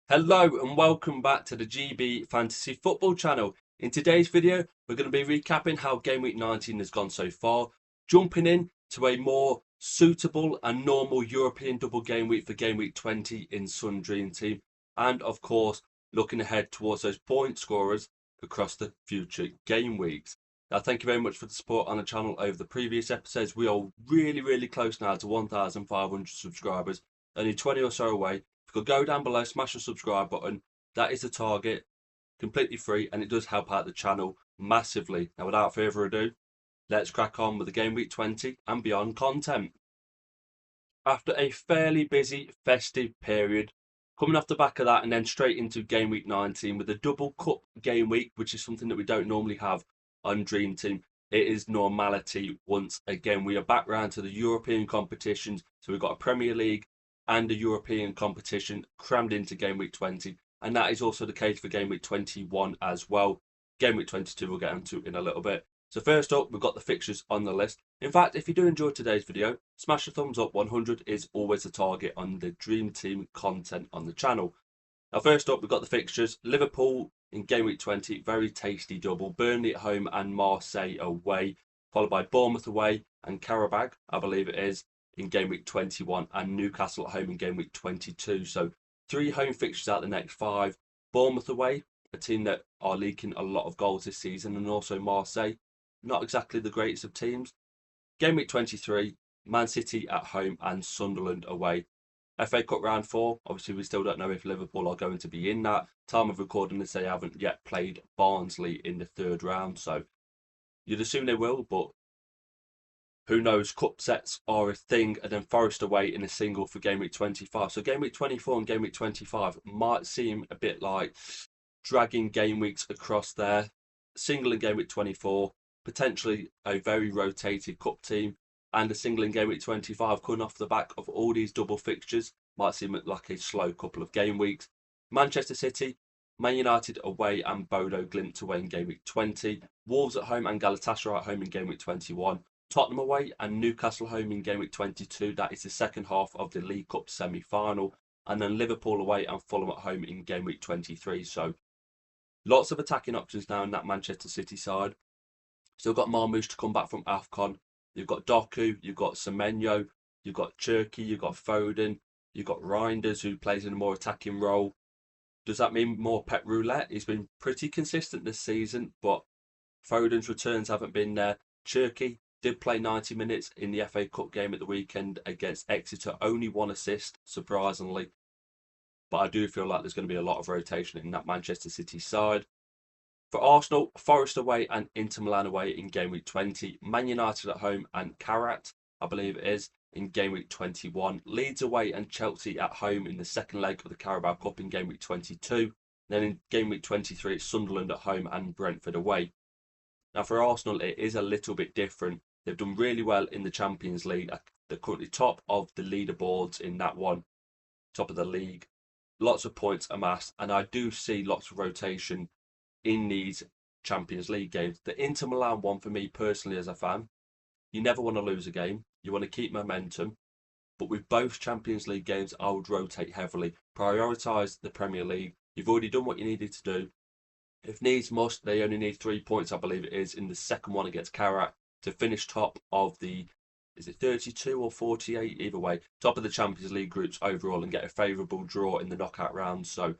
Hello and welcome back to the GB Fantasy Football channel. In today's video, we're going to be recapping how Game Week 19 has gone so far, jumping in to a more suitable and normal European double game week for Game Week 20 in Sun Dream Team, and of course, looking ahead towards those point scorers across the future game weeks. Now, thank you very much for the support on the channel over the previous episodes. We are really close now to 1,500 subscribers, only 20 or so away. If you could go down below, smash the subscribe button. That is the target, completely free, and it does help out the channel massively. Now, without further ado, let's crack on with the Game Week 20 and beyond content. After a fairly busy festive period, coming off the back of that and then straight into Game Week 19 with a double cup game week, which is something that we don't normally have on Dream Team. It is normality once again. We are back round to the European competitions. So we've got a Premier League and a European competition crammed into Game Week 20. And that is also the case for Game Week 21 as well. Game Week 22 we'll get into in a little bit. So first up, we've got the fixtures on the list. In fact, if you do enjoy today's video, smash a thumbs up. 100 is always the target on the Dream Team content on the channel. Now first up, we've got the fixtures. Liverpool in Game Week 20, very tasty double. Burnley at home and Marseille away, followed by Bournemouth away and Karabag, I believe it is, in Game Week 21, and Newcastle at home in Game Week 22. So 3 home fixtures out the next 5. Bournemouth away, a team that are leaking a lot of goals this season, and also Marseille, not exactly the greatest of teams. Game Week 23, Man City at home and Sunderland away. FA Cup round 4, obviously we still don't know if Liverpool are going to be in that. Time of recording this, they haven't yet played Barnsley in the 3rd round, so you'd assume they will, but who knows? Cup sets are a thing, and then Forest away in a single for Game Week 25. So Game Week 24 and Game Week 25 might seem a bit like dragging game weeks across there. Single in Game Week 24, potentially a very rotated cup team, and a single in Game Week 25 coming off the back of all these double fixtures. Might seem like a slow couple of game weeks. Manchester City, Man United away and Bodo Glimt away in Game Week 20. Wolves at home and Galatasaray at home in Game Week 21. Tottenham away and Newcastle home in Game Week 22. That is the second half of the League Cup semi-final. And then Liverpool away and Fulham at home in Game Week 23. So lots of attacking options now in that Manchester City side. Still got Marmoush to come back from AFCON. You've got Doku, you've got Semenyo, you've got Cherki, you've got Foden, you've got Reinders, who plays in a more attacking role. Does that mean more Pep Roulette? He's been pretty consistent this season, but Foden's returns haven't been there. Cherki did play 90 minutes in the FA Cup game at the weekend against Exeter, only 1 assist, surprisingly. But I do feel like there's going to be a lot of rotation in that Manchester City side. For Arsenal, Forest away and Inter Milan away in Game Week 20. Man United at home and Karat, I believe it is, in Game Week 21. Leeds away and Chelsea at home in the second leg of the Carabao Cup in Game Week 22. Then in Game Week 23, it's Sunderland at home and Brentford away. Now for Arsenal, it is a little bit different. They've done really well in the Champions League. They're currently top of the leaderboards in that one, top of the league. Lots of points amassed, and I do see lots of rotation in these Champions League games. The Inter Milan one, for me personally as a fan, you never want to lose a game. You want to keep momentum. But with both Champions League games, I would rotate heavily. Prioritise the Premier League. You've already done what you needed to do. If needs must, they only need 3 points, I believe it is, in the second one against Karat to finish top of the, is it 32 or 48? Either way, top of the Champions League groups overall and get a favourable draw in the knockout round. So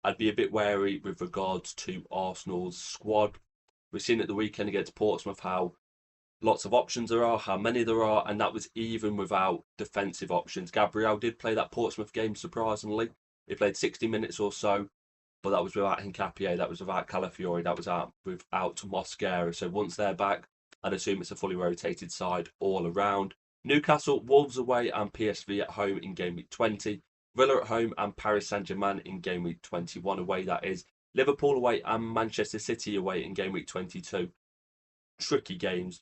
I'd be a bit wary with regards to Arsenal's squad. We've seen at the weekend against Portsmouth how lots of options there are, how many there are, and that was even without defensive options. Gabriel did play that Portsmouth game, surprisingly. He played 60 minutes or so, but that was without Hincapié, that was without Calafiori, that was without Mosquera. So once they're back, I'd assume it's a fully rotated side all around. Newcastle, Wolves away and PSV at home in Game Week 20. Villa at home and Paris Saint-Germain in Game Week 21 away, that is. Liverpool away and Manchester City away in Game Week 22. Tricky games.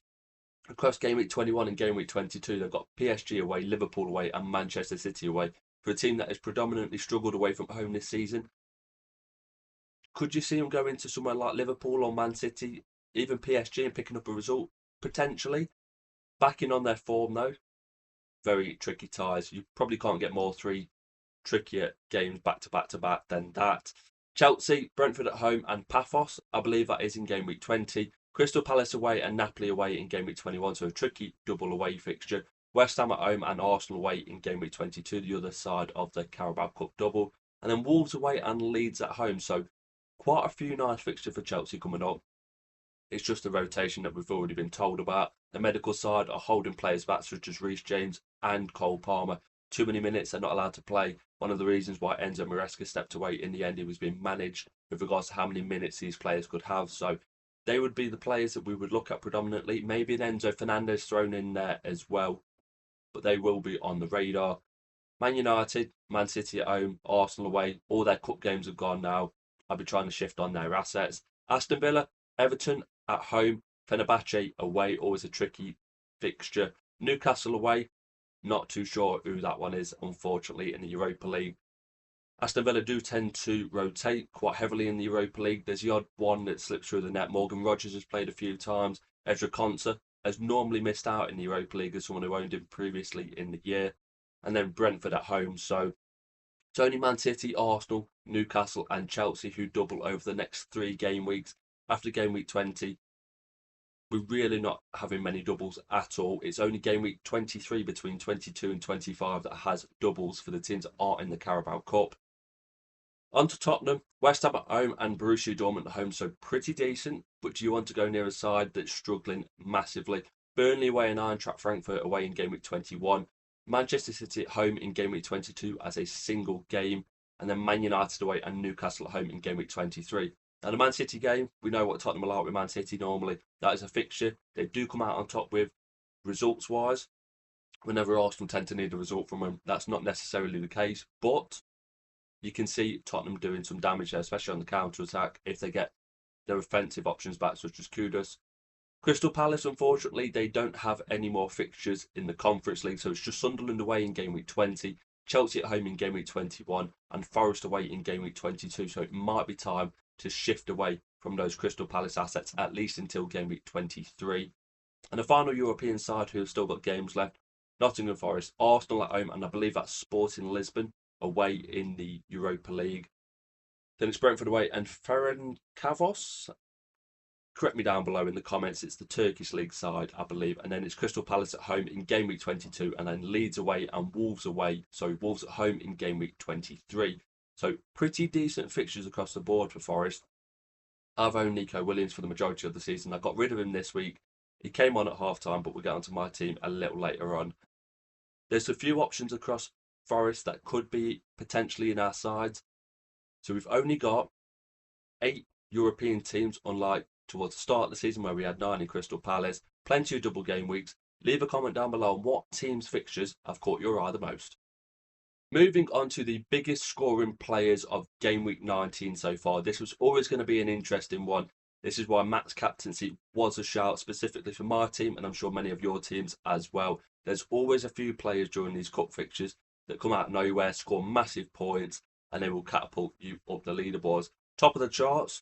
Across Game Week 21 and Game Week 22, they've got PSG away, Liverpool away and Manchester City away. For a team that has predominantly struggled away from home this season, could you see them going to somewhere like Liverpool or Man City, even PSG, and picking up a result? Potentially. Backing on their form, though, very tricky ties. You probably can't get more 3 trickier games back to back to back than that. Chelsea, Brentford at home, and Paphos. I believe that is in game week 20. Crystal Palace away and Napoli away in game week 21, so a tricky double away fixture. West Ham at home and Arsenal away in game week 22, the other side of the Carabao Cup double. And then Wolves away and Leeds at home, so quite a few nice fixtures for Chelsea coming up. It's just the rotation that we've already been told about. The medical side are holding players back, such as Reece James and Cole Palmer. Too many minutes, they're not allowed to play. One of the reasons why Enzo Maresca stepped away in the end, he was being managed with regards to how many minutes these players could have. So they would be the players that we would look at predominantly. Maybe an Enzo Fernandez thrown in there as well, but they will be on the radar. Man United, Man City at home, Arsenal away. All their cup games have gone now. I'll be trying to shift on their assets. Aston Villa, Everton at home, Fenerbahce away, always a tricky fixture. Newcastle away, not too sure who that one is, unfortunately, in the Europa League. Aston Villa do tend to rotate quite heavily in the Europa League. There's the odd one that slips through the net. Morgan Rogers has played a few times. Ezra Konsa has normally missed out in the Europa League as someone who owned him previously in the year. And then Brentford at home. So it's only Man City, Arsenal, Newcastle and Chelsea who double over the next 3 game weeks. After game week 20, we're really not having many doubles at all. It's only game week 23 between 22 and 25 that has doubles for the teams that aren't in the Carabao Cup. On to Tottenham, West Ham at home and Borussia Dortmund at home, so pretty decent. But do you want to go near a side that's struggling massively? Burnley away and Eintracht Frankfurt away in game week 21. Manchester City at home in game week 22 as a single game. And then Man United away and Newcastle at home in game week 23. Now, the Man City game, we know what Tottenham are like with Man City normally. That is a fixture they do come out on top with results-wise. Whenever Arsenal tend to need a result from them, that's not necessarily the case. But you can see Tottenham doing some damage there, especially on the counter-attack, if they get their offensive options back, such as Kudus. Crystal Palace, unfortunately, they don't have any more fixtures in the Conference League, so it's just Sunderland away in game week 20, Chelsea at home in game week 21, and Forest away in game week 22, so it might be time to shift away from those Crystal Palace assets, at least until game week 23. And the final European side who have still got games left, Nottingham Forest, Arsenal at home, and I believe that's Sporting Lisbon away in the Europa League. Then it's Brentford away and Ferencváros. Correct me down below in the comments. It's the Turkish League side, I believe. And then it's Crystal Palace at home in game week 22, and then Leeds away and Wolves away. So Wolves at home in game week 23. So pretty decent fixtures across the board for Forest. I've owned Nico Williams for the majority of the season. I got rid of him this week. He came on at half-time, but we'll get onto my team a little later on. There's a few options across Forest that could be potentially in our sides. So we've only got 8 European teams, unlike towards the start of the season where we had 9 in Crystal Palace. Plenty of double game weeks. Leave a comment down below on what team's fixtures have caught your eye the most. Moving on to the biggest scoring players of game week 19 so far. This was always going to be an interesting one. This is why Matt's captaincy was a shout specifically for my team, and I'm sure many of your teams as well. There's always a few players during these cup fixtures that come out of nowhere, score massive points, and they will catapult you up the leaderboards. Top of the charts,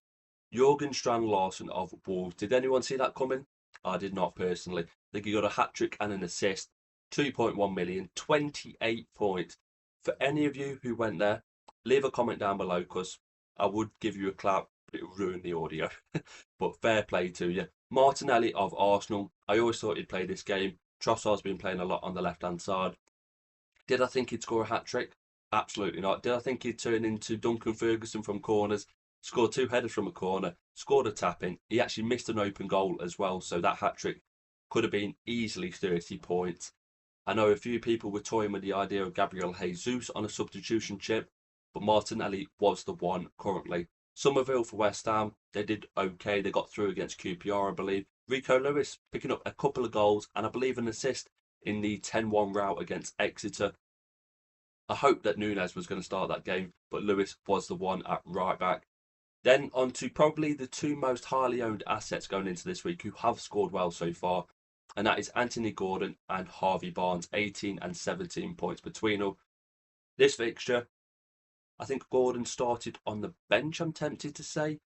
Jurgen Strand-Larsen of Wolves. Did anyone see that coming? I did not personally. I think he got a hat-trick and an assist. 2.1 million, 28 points. For any of you who went there, leave a comment down below, because I would give you a clap, but it would ruin the audio. But fair play to you. Martinelli of Arsenal. I always thought he'd play this game. Trossard's been playing a lot on the left-hand side. Did I think he'd score a hat-trick? Absolutely not. Did I think he'd turn into Duncan Ferguson from corners? Scored 2 headers from a corner, scored a tap-in. He actually missed an open goal as well, so that hat-trick could have been easily 30 points. I know a few people were toying with the idea of Gabriel Jesus on a substitution chip, but Martinelli was the one currently. Somerville for West Ham, they did okay. They got through against QPR, I believe. Rico Lewis picking up a couple of goals and I believe an assist in the 10-1 rout against Exeter. I hope that Nunes was going to start that game, but Lewis was the one at right back. Then on to probably the 2 most highly owned assets going into this week who have scored well so far. And that is Anthony Gordon and Harvey Barnes, 18 and 17 points between them. This fixture, I think Gordon started on the bench, I'm tempted to say.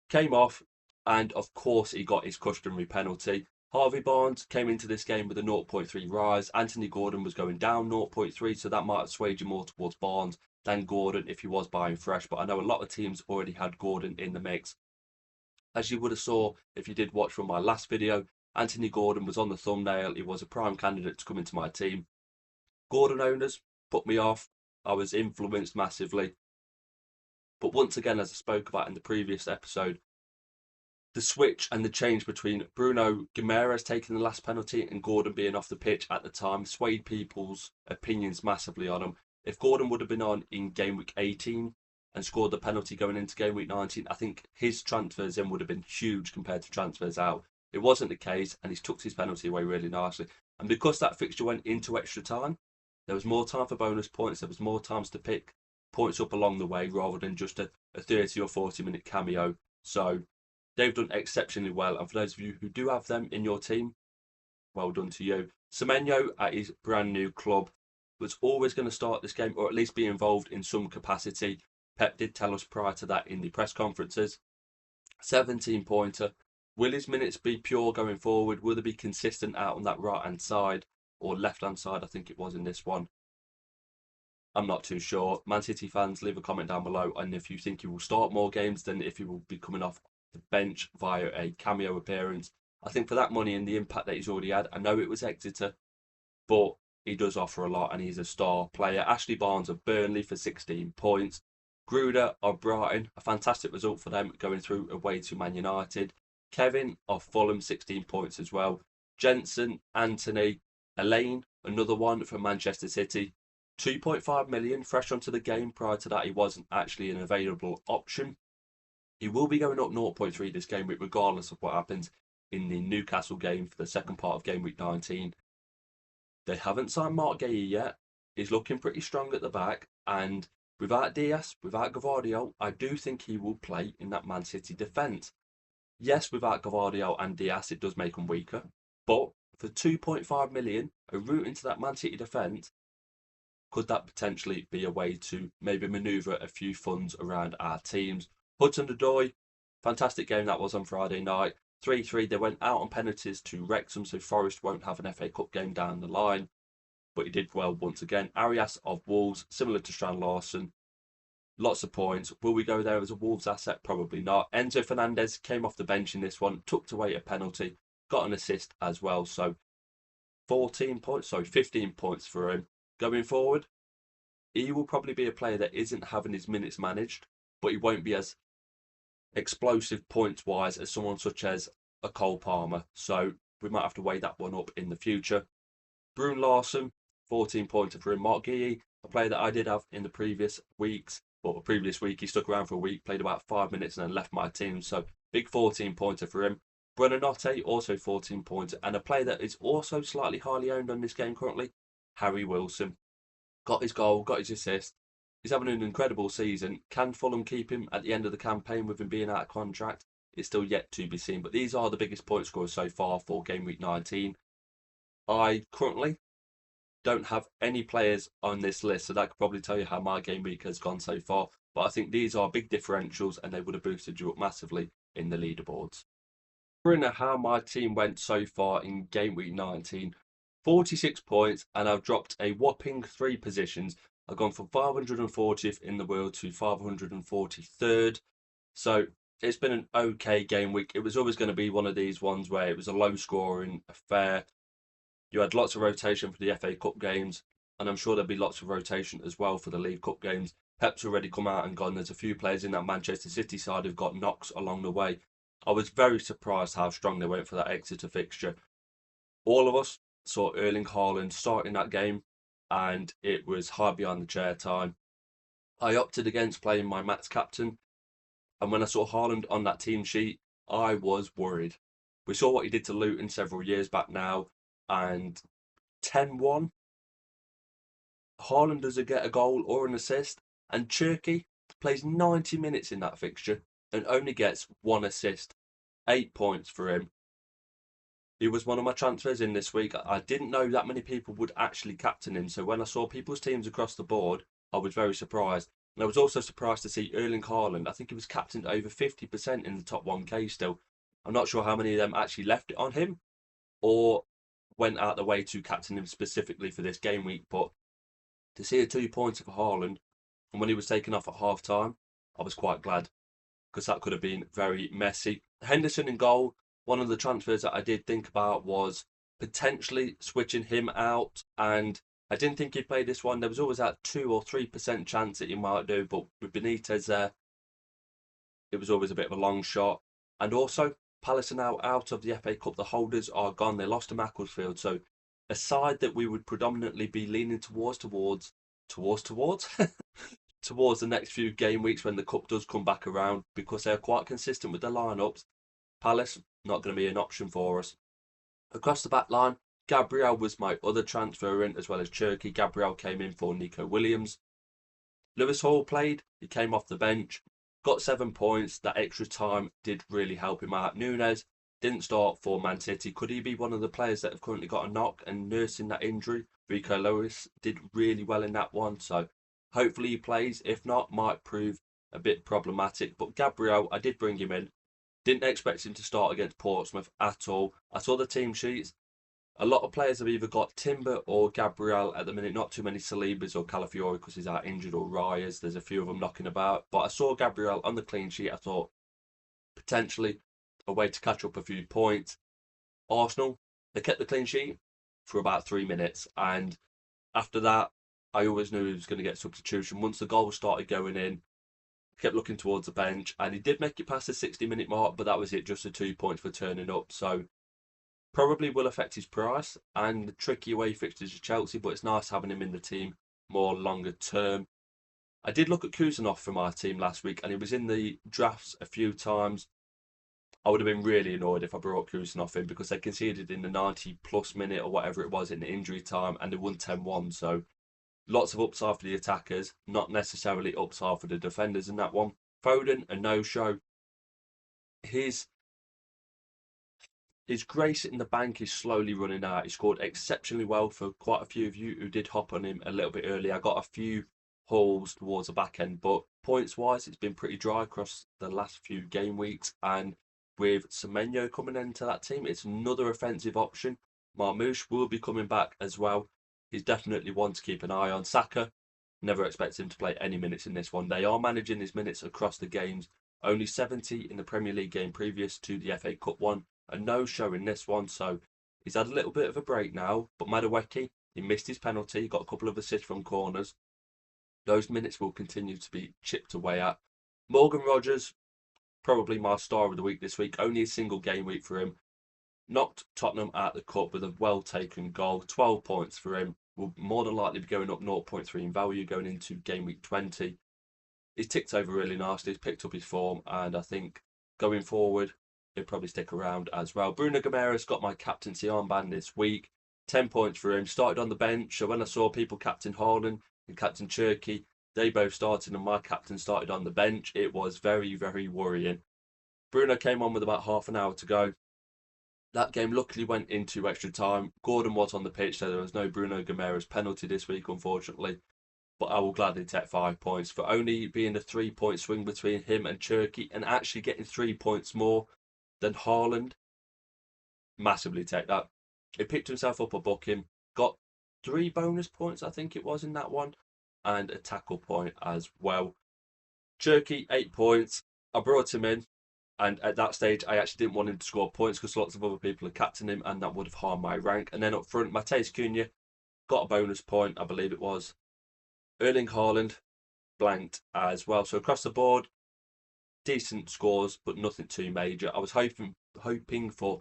Came off, and of course he got his customary penalty. Harvey Barnes came into this game with a 0.3 rise. Anthony Gordon was going down 0.3, so that might have swayed you more towards Barnes than Gordon if he was buying fresh, but I know a lot of teams already had Gordon in the mix. As you would have saw if you did watch from my last video, Anthony Gordon was on the thumbnail. He was a prime candidate to come into my team. Gordon owners put me off. I was influenced massively. But once again, as I spoke about in the previous episode, the switch and the change between Bruno Guimaraes taking the last penalty and Gordon being off the pitch at the time swayed people's opinions massively on him. If Gordon would have been on in game week 18 and scored the penalty going into game week 19, I think his transfers in would have been huge compared to transfers out. It wasn't the case, and he's tucked his penalty away really nicely. And because that fixture went into extra time, there was more time for bonus points. There was more times to pick points up along the way rather than just a 30 or 40-minute cameo. So they've done exceptionally well. And for those of you who do have them in your team, well done to you. Semenyo at his brand new club was always going to start this game, or at least be involved in some capacity. Pep did tell us prior to that in the press conferences. 17-pointer. Will his minutes be pure going forward? Will they be consistent out on that right-hand side or left-hand side? I think it was in this one. I'm not too sure. Man City fans, leave a comment down below, and if you think he will start more games than if he will be coming off the bench via a cameo appearance. I think for that money and the impact that he's already had, I know it was Exeter, but he does offer a lot and he's a star player. Ashley Barnes of Burnley for 16 points. Gruder of Brighton, a fantastic result for them going through away to Man United. Kevin of Fulham, 16 points as well. Jensen, Anthony, Elaine, another one from Manchester City. 2.5 million fresh onto the game. Prior to that, he wasn't actually an available option. He will be going up 0.3 this game week, regardless of what happens in the Newcastle game for the second part of game week 19. They haven't signed Mark Gay yet. He's looking pretty strong at the back, and without Diaz, without Gavardio, I do think he will play in that Man City defence. Yes, without Gavardio and Diaz, it does make them weaker, but for 2.5 million, a route into that Man City defence, could that potentially be a way to maybe manoeuvre a few funds around our teams? Hudson-Odoi, fantastic game that was on Friday night. 3-3, they went out on penalties to Wrexham, so Forest won't have an FA Cup game down the line. But he did well once again. Arias of Wolves, similar to Strand Larson. Lots of points. Will we go there as a Wolves asset? Probably not. Enzo Fernandez came off the bench in this one, tucked away a penalty, got an assist as well. So 15 points for him. Going forward, he will probably be a player that isn't having his minutes managed, but he won't be as explosive points-wise as someone such as a Cole Palmer. So we might have to weigh that one up in the future. Brune Larson, 14-pointer for him. Mark Guéhi, a player that I did have in the previous weeks, or the previous week, he stuck around for a week, played about 5 minutes and then left my team. So big 14-pointer for him. Buonanotte, also 14-pointer, and a player that is also slightly highly owned on this game currently, Harry Wilson. Got his goal, got his assist. He's having an incredible season. Can Fulham keep him at the end of the campaign with him being out of contract? It's still yet to be seen. But these are the biggest point scorers so far for game week 19. I currently don't have any players on this list, so that could probably tell you how my game week has gone so far. But I think these are big differentials and they would have boosted you up massively in the leaderboards. Remembering how my team went so far in game week 19, 46 points, and I've dropped a whopping 3 positions. I've gone from 540th in the world to 543rd. So it's been an okay game week. It was always going to be one of these ones where it was a low scoring affair. You had lots of rotation for the FA Cup games, and I'm sure there'll be lots of rotation as well for the League Cup games. Pep's already come out and gone. There's a few players in that Manchester City side who've got knocks along the way. I was very surprised how strong they went for that Exeter fixture. All of us saw Erling Haaland starting that game, and it was high behind the chair time. I opted against playing my Matt's captain, and when I saw Haaland on that team sheet, I was worried. We saw what he did to Luton several years back now, and 10-1. Haaland doesn't get a goal or an assist, and Cherky plays 90 minutes in that fixture and only gets 1 assist. 8 points for him. He was one of my transfers in this week. I didn't know that many people would actually captain him, so when I saw people's teams across the board, I was very surprised. And I was also surprised to see Erling Haaland. I think he was captained over 50% in the top 1k still. I'm not sure how many of them actually left it on him or went out the way to captain him specifically for this game week, but to see a 2 pointer for Haaland And when he was taken off at half time, I was quite glad because that could have been very messy. Henderson in goal. One of the transfers that I did think about was potentially switching him out, and I didn't think he'd play this one. There was always that 2 or 3% chance that he might do, but with Benitez there, it was always a bit of a long shot. And also, Palace are now out of the FA Cup. The holders are gone. They lost to Macclesfield. So a side that we would predominantly be leaning towards towards the next few game weeks when the cup does come back around, because they're quite consistent with their lineups. Palace not going to be an option for us. Across the back line, Gabriel was my other transfer in, as well as Cherky. Gabriel came in for Nico Williams. Lewis Hall played. He came off the bench. Got 7 points. That extra time did really help him out. Nunes didn't start for Man City. Could he be one of the players that have currently got a knock and nursing that injury? Rico Lewis did really well in that one, so hopefully he plays. If not, might prove a bit problematic. But Gabriel, I did bring him in. Didn't expect him to start against Portsmouth at all. I saw the team sheets. A lot of players have either got Timber or Gabriel at the minute. Not too many Salibas or Calafiori because he's out injured, or Reyes. There's a few of them knocking about. But I saw Gabriel on the clean sheet. I thought potentially a way to catch up a few points. Arsenal, they kept the clean sheet for about 3 minutes. And after that, I always knew he was going to get substitution. Once the goals started going in, kept looking towards the bench. And he did make it past the 60-minute mark, but that was it. Just the 2 points for turning up. So probably will affect his price and the tricky away fixtures of Chelsea, but it's nice having him in the team more longer term. I did look at Kusanov for my team last week, and he was in the drafts a few times. I would have been really annoyed if I brought Kusanov in, because they conceded in the 90-plus minute or whatever it was in the injury time, and they won 10-1. So lots of upside for the attackers, not necessarily upside for the defenders in that one. Foden, a no-show. His grace in the bank is slowly running out. He scored exceptionally well for quite a few of you who did hop on him a little bit early. I got a few hauls towards the back end, but points-wise, it's been pretty dry across the last few game weeks. And with Semenyo coming into that team, it's another offensive option. Marmoush will be coming back as well. He's definitely one to keep an eye on. Saka, never expect him to play any minutes in this one. They are managing his minutes across the games. Only 70 in the Premier League game previous to the FA Cup one. A no-show in this one, so he's had a little bit of a break now. But Madueke, he missed his penalty, got a couple of assists from corners. Those minutes will continue to be chipped away at. Morgan Rogers, probably my star of the week this week. Only a single game week for him. Knocked Tottenham out the cup with a well-taken goal. 12 points for him. Will more than likely be going up 0.3 in value going into game week 20. He's ticked over really nicely. He's picked up his form, and I think going forward, he'll probably stick around as well. Bruno Guimaraes got my captaincy armband this week. 10 points for him. Started on the bench. So when I saw people captain Haaland and captain Cherky, they both started and my captain started on the bench, it was very, very worrying. Bruno came on with about half an hour to go. That game luckily went into extra time. Gordon was on the pitch, so there was no Bruno Guimaraes penalty this week, unfortunately. But I will gladly take 5 points for only being a 3-point swing between him and Cherky, and actually getting 3 points more than Haaland. Massively take that. He picked himself up a booking, got 3 bonus points, I think it was, in that one, and a tackle point as well. Cherky, 8 points. I brought him in, and at that stage, I actually didn't want him to score points because lots of other people had captained him, and that would have harmed my rank. And then up front, Mateus Cunha got a bonus point, I believe it was. Erling Haaland blanked as well. So across the board, decent scores, but nothing too major. I was hoping for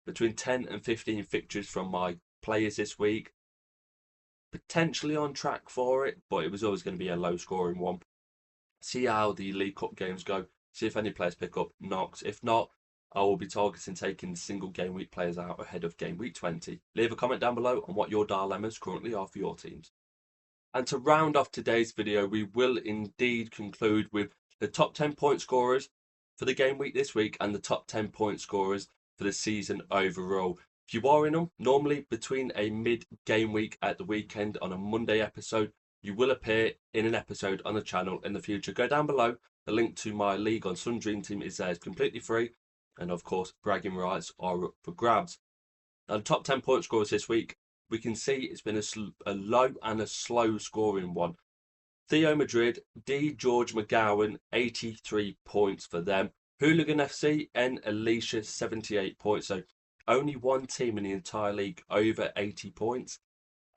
between 10 and 15 fixtures from my players this week. Potentially on track for it, but it was always going to be a low scoring one. See how the League Cup games go. See if any players pick up knocks. If not, I will be targeting taking single game week players out ahead of game week 20. Leave a comment down below on what your dilemmas currently are for your teams. And to round off today's video, we will indeed conclude with the top 10 point scorers for the game week this week and the top 10 point scorers for the season overall. If you are in them, normally between a mid-game week at the weekend on a Monday episode, you will appear in an episode on the channel in the future. Go down below. The link to my League on Sun Dream Team is there. It's completely free. And of course, bragging rights are up for grabs. Now, the top 10 point scorers this week, we can see it's been a low and a slow scoring one. Theo Madrid, D. George McGowan, 83 points for them. Hooligan FC, N. Alicia, 78 points. So only one team in the entire league over 80 points.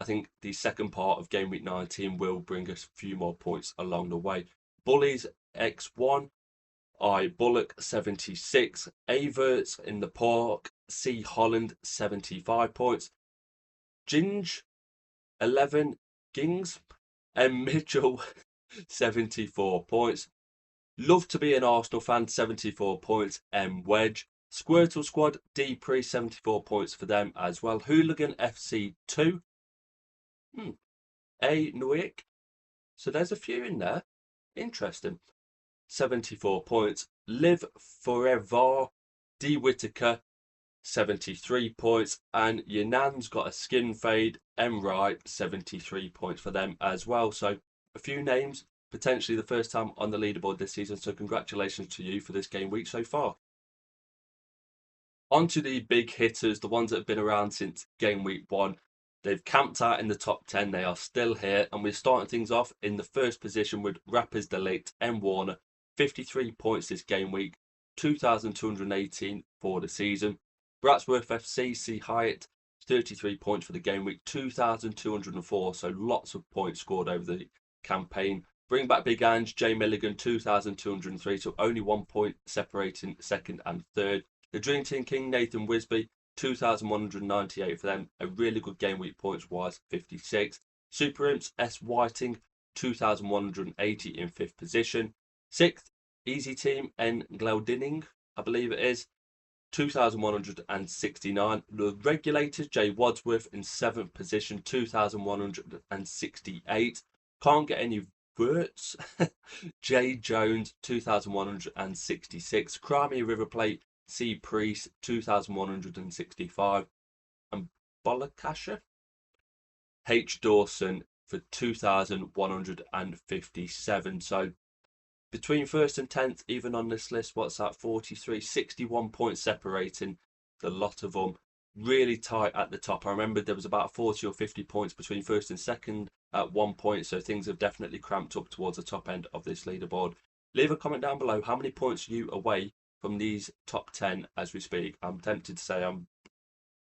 I think the second part of Game Week 19 will bring us a few more points along the way. Bullies X1, I Bullock 76, Averts in the Park, C Holland 75 points, Ginge 11, Gings, and Mitchell 74 points. Love to be an Arsenal fan, 74 points, M Wedge. Squirtle Squad, D Pre 74 points for them as well. Hooligan FC 2. A Noik. So there's a few in there. Interesting. 74 points. Live Forever, D Whitaker, 73 points. And Yanan's got a skin fade, M Wright, 73 points for them as well. So a few names, potentially the first time on the leaderboard this season. So congratulations to you for this game week so far. On to the big hitters, the ones that have been around since game week 1. They've camped out in the top 10. They are still here. And we're starting things off in the first position with Rappers Delict, M Warner, 53 points this game week, 2,218 for the season. Bratsworth FC, C Hyatt, 33 points for the game week, 2,204. So lots of points scored over the campaign. Bring Back Big Ange, J Milligan, 2,203. So only 1 point separating second and third. The Dream Team King, Nathan Wisby, 2,198 for them. A really good game week points wise, 56. Super Imps, S Whiting, 2,180 in 5th position. 6th, Easy Team, N Glaudinning, I believe it is, 2,169. The Regulators, J Wadsworth in 7th position, 2,168. Can't get any verts. J Jones, 2,166. Crimea River Plate, C Priest, 2,165. And Bolakasha, H Dawson for 2,157. So between 1st and 10th, even on this list, what's that? 43, 61 points separating the lot of them. Really tight at the top. I remember there was about 40 or 50 points between 1st and 2nd at one point. So things have definitely cramped up towards the top end of this leaderboard. Leave a comment down below. How many points are you away from these top 10 as we speak? I'm tempted to say I'm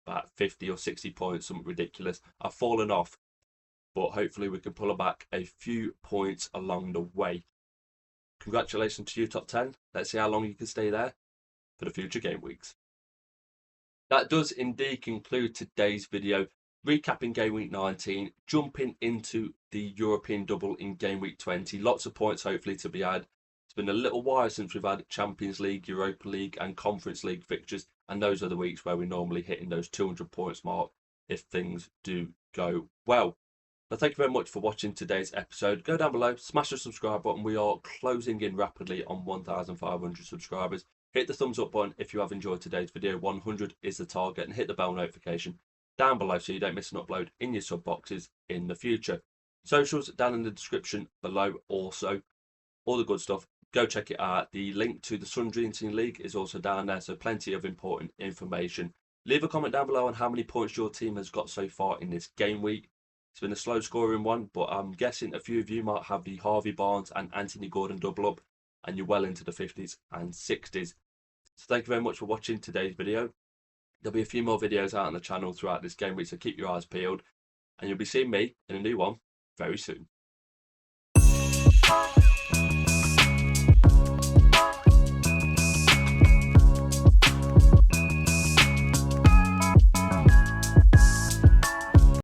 about 50 or 60 points, something ridiculous. I've fallen off, but hopefully we can pull back a few points along the way. Congratulations to you, top 10. Let's see how long you can stay there for the future game weeks. That does indeed conclude today's video, recapping game week 19, jumping into the European double in game week 20. Lots of points hopefully to be had. It's been a little while since we've had Champions League, Europa League and Conference League fixtures, and those are the weeks where we're normally hitting those 200 points mark if things do go well. Now, thank you very much for watching today's episode. Go down below, smash the subscribe button. We are closing in rapidly on 1,500 subscribers. Hit the thumbs up button if you have enjoyed today's video. 100 is the target, and hit the bell notification down below so you don't miss an upload in your sub boxes in the future. Socials down in the description below also. All the good stuff. Go check it out. The link to the Sun Dream Team League is also down there, so plenty of important information. Leave a comment down below on how many points your team has got so far in this game week. It's been a slow scoring one, but I'm guessing a few of you might have the Harvey Barnes and Anthony Gordon double up, and you're well into the 50s and 60s. So thank you very much for watching today's video. There'll be a few more videos out on the channel throughout this game week, so keep your eyes peeled, and you'll be seeing me in a new one very soon.